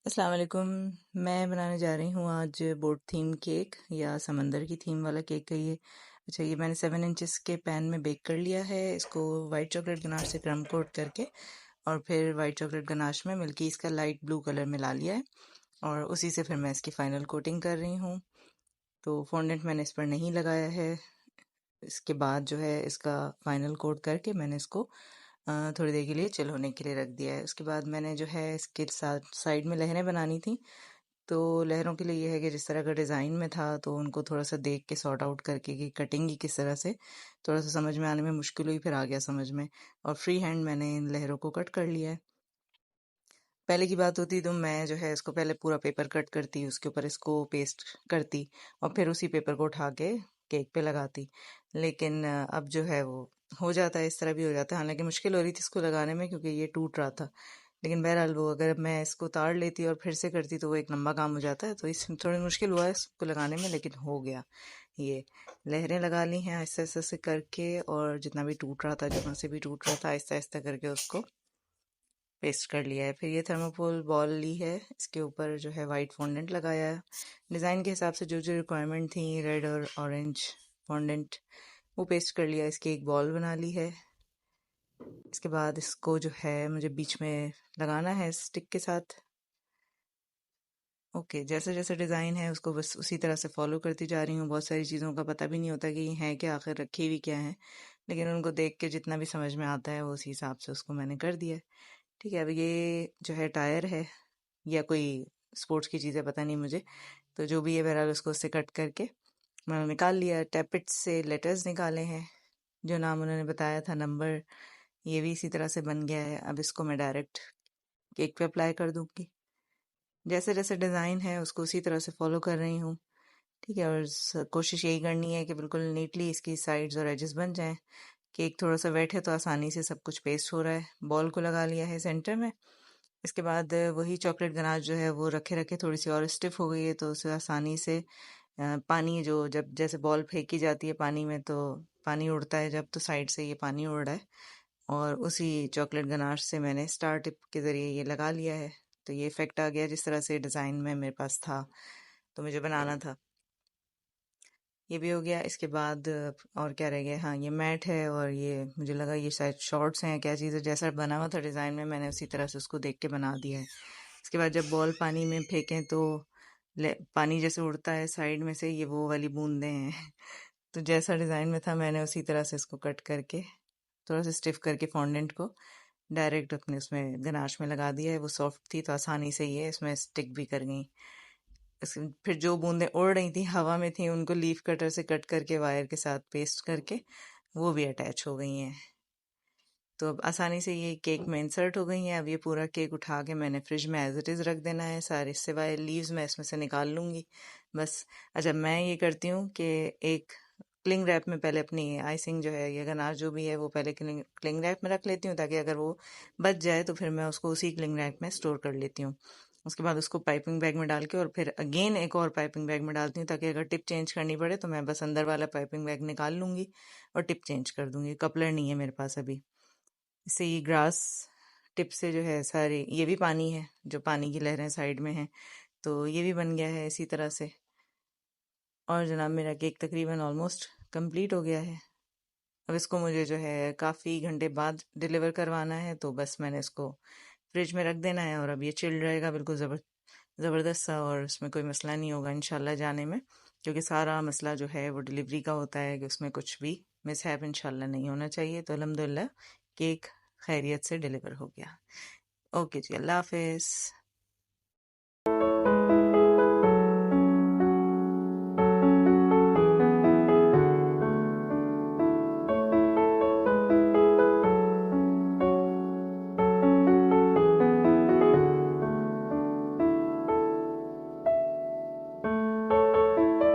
अस्सलाम वालेकुम। मैं बनाने जा रही हूँ आज बोट थीम केक या समंदर की थीम वाला केक कहिए। अच्छा, ये मैंने 7 इंचेस के पैन में बेक कर लिया है। इसको वाइट चॉकलेट गनाश से क्रम कोट करके और फिर वाइट चॉकलेट गनाश में मिल्की इसका लाइट ब्लू कलर मिला लिया है और उसी से फिर मैं इसकी फ़ाइनल कोटिंग कर रही हूँ। तो फॉन्डेंट मैंने इस पर नहीं लगाया है। इसके बाद जो है इसका फ़ाइनल कोट करके मैंने इसको थोड़ी देर के लिए चिल होने के लिए रख दिया है। उसके बाद मैंने जो है इसके साथ साइड में लहरें बनानी थी। तो लहरों के लिए ये है कि जिस तरह का डिज़ाइन में था तो उनको थोड़ा सा देख के सॉर्ट आउट करके कि कटिंग ही किस तरह से, थोड़ा सा समझ में आने में मुश्किल हुई, फिर आ गया समझ में और फ्री हैंड मैंने इन लहरों को कट कर लिया है। पहले की बात होती तो मैं जो है इसको पहले पूरा पेपर कट करती, उसके ऊपर इसको पेस्ट करती और फिर उसी पेपर को उठा के केक पे लगाती। लेकिन अब जो है वो हो जाता है, इस तरह भी हो जाता है। हालांकि मुश्किल हो रही थी इसको लगाने में क्योंकि ये टूट रहा था, लेकिन बहरहाल वो अगर मैं इसको उतार लेती और फिर से करती तो वो एक लंबा काम हो जाता है। तो इस थोड़ी मुश्किल हुआ है इसको लगाने में, लेकिन हो गया। ये लहरें लगा ली हैं आहिस्ता आहिस्ता से करके, और जितना भी टूट रहा था, जहाँ से भी टूट रहा था, आहिस्ता आहिस्ता करके उसको पेस्ट कर लिया है। फिर ये थर्मोकोल बॉल ली है, इसके ऊपर जो है वाइट फॉन्डेंट लगाया है। डिज़ाइन के हिसाब से जो जो रिक्वायरमेंट थी, रेड और ऑरेंज फॉन्डेंट, वो पेस्ट कर लिया। इसकी एक बॉल बना ली है। इसके बाद इसको जो है मुझे बीच में लगाना है स्टिक के साथ। ओके, जैसे जैसे डिज़ाइन है उसको बस उसी तरह से फॉलो करती जा रही हूँ। बहुत सारी चीज़ों का पता भी नहीं होता कि ये है क्या, आखिर रखी हुई क्या है, लेकिन उनको देख के जितना भी समझ में आता है वो उसी हिसाब से उसको मैंने कर दिया है। ठीक है, अब ये जो है टायर है या कोई स्पोर्ट्स की चीज़ है, पता नहीं मुझे, तो जो भी है बहरहाल उसको उससे कट करके मैंने निकाल लिया। टैपेट से लेटर्स निकाले हैं, जो नाम उन्होंने बताया था, नंबर, ये भी इसी तरह से बन गया है। अब इसको मैं डायरेक्ट केक पे अप्लाई कर दूंगी। जैसे जैसे डिज़ाइन है उसको उसी तरह से फॉलो कर रही हूँ। ठीक है, और कोशिश यही करनी है कि बिल्कुल नीटली इसकी साइड्स और एजेस बन जाएं। केक थोड़ा सा वेट है तो आसानी से सब कुछ पेस्ट हो रहा है। बॉल को लगा लिया है सेंटर में। इसके बाद वही चॉकलेट गनाश जो है वो रखे रखे थोड़ी सी और स्टिफ हो गई है, तो उसे आसानी से पानी जो, जब जैसे बॉल फेंकी जाती है पानी में तो पानी उड़ता है, जब तो साइड से ये पानी उड़ रहा है, और उसी चॉकलेट गनाश से मैंने स्टार टिप के ज़रिए ये लगा लिया है। तो ये इफ़ेक्ट आ गया जिस तरह से डिज़ाइन में मेरे पास था, तो मुझे बनाना था। ये भी हो गया। इसके बाद और क्या रह गया, हाँ ये मैट है, और ये मुझे लगा ये शायद शॉर्ट्स हैं, क्या चीज़ है, जैसा बना हुआ था डिज़ाइन में मैंने उसी तरह से उसको देख के बना दिया है। इसके बाद जब बॉल पानी में फेंकें तो पानी जैसे उड़ता है साइड में से, ये वो वाली बूंदें हैं। तो जैसा डिज़ाइन में था मैंने उसी तरह से इसको कट करके थोड़ा सा स्टिफ करके फॉन्डेंट को डायरेक्ट अपने उसमें गनाश में लगा दिया है। वो सॉफ्ट थी तो आसानी से ये इसमें स्टिक भी कर गई। फिर जो बूंदें उड़ रही थी, हवा में थी, उनको लीफ कटर से कट करके वायर के साथ पेस्ट करके वो भी अटैच हो गई हैं। तो अब आसानी से ये केक में इंसर्ट हो गई हैं। अब ये पूरा केक उठा के मैंने फ्रिज में एज इट इज़ रख देना है। सारे सिवाय लीव्स मैं इसमें से निकाल लूँगी बस। अच्छा, मैं ये करती हूँ कि एक क्लिंग रैप में पहले अपनी आइसिंग जो है या गनाश जो भी है वो पहले क्लिंग रैप में रख लेती हूँ, ताकि अगर वो बच जाए तो फिर मैं उसको उसी क्लिंग रैप में स्टोर कर लेती हूँ। उसके बाद उसको पाइपिंग बैग में डाल के और फिर अगेन एक और पाइपिंग बैग में डालती हूँ, ताकि अगर टिप चेंज करनी पड़े तो मैं बस अंदर वाला पाइपिंग बैग निकाल लूँगी और टिप चेंज कर दूँगी। कपलर नहीं है मेरे पास अभी। इससे ये ग्रास टिप से जो है सारे, ये भी पानी है, जो पानी की लहरें साइड में हैं, तो ये भी बन गया है इसी तरह से। और जनाब मेरा केक तकरीबन ऑलमोस्ट कंप्लीट हो गया है। अब इसको मुझे जो है काफ़ी घंटे बाद डिलीवर करवाना है, तो बस मैंने इसको फ्रिज में रख देना है और अब ये चिल्ड रहेगा बिल्कुल ज़बरदस्त सा, और उसमें कोई मसला नहीं होगा इंशाल्लाह जाने में, क्योंकि सारा मसला जो है वो डिलीवरी का होता है कि उसमें कुछ भी मिसहैप इंशाल्लाह नहीं होना चाहिए। तो अल्हम्दुलिल्लाह केक खैरियत से डिलीवर हो गया। ओके जी, अल्लाह हाफिज़।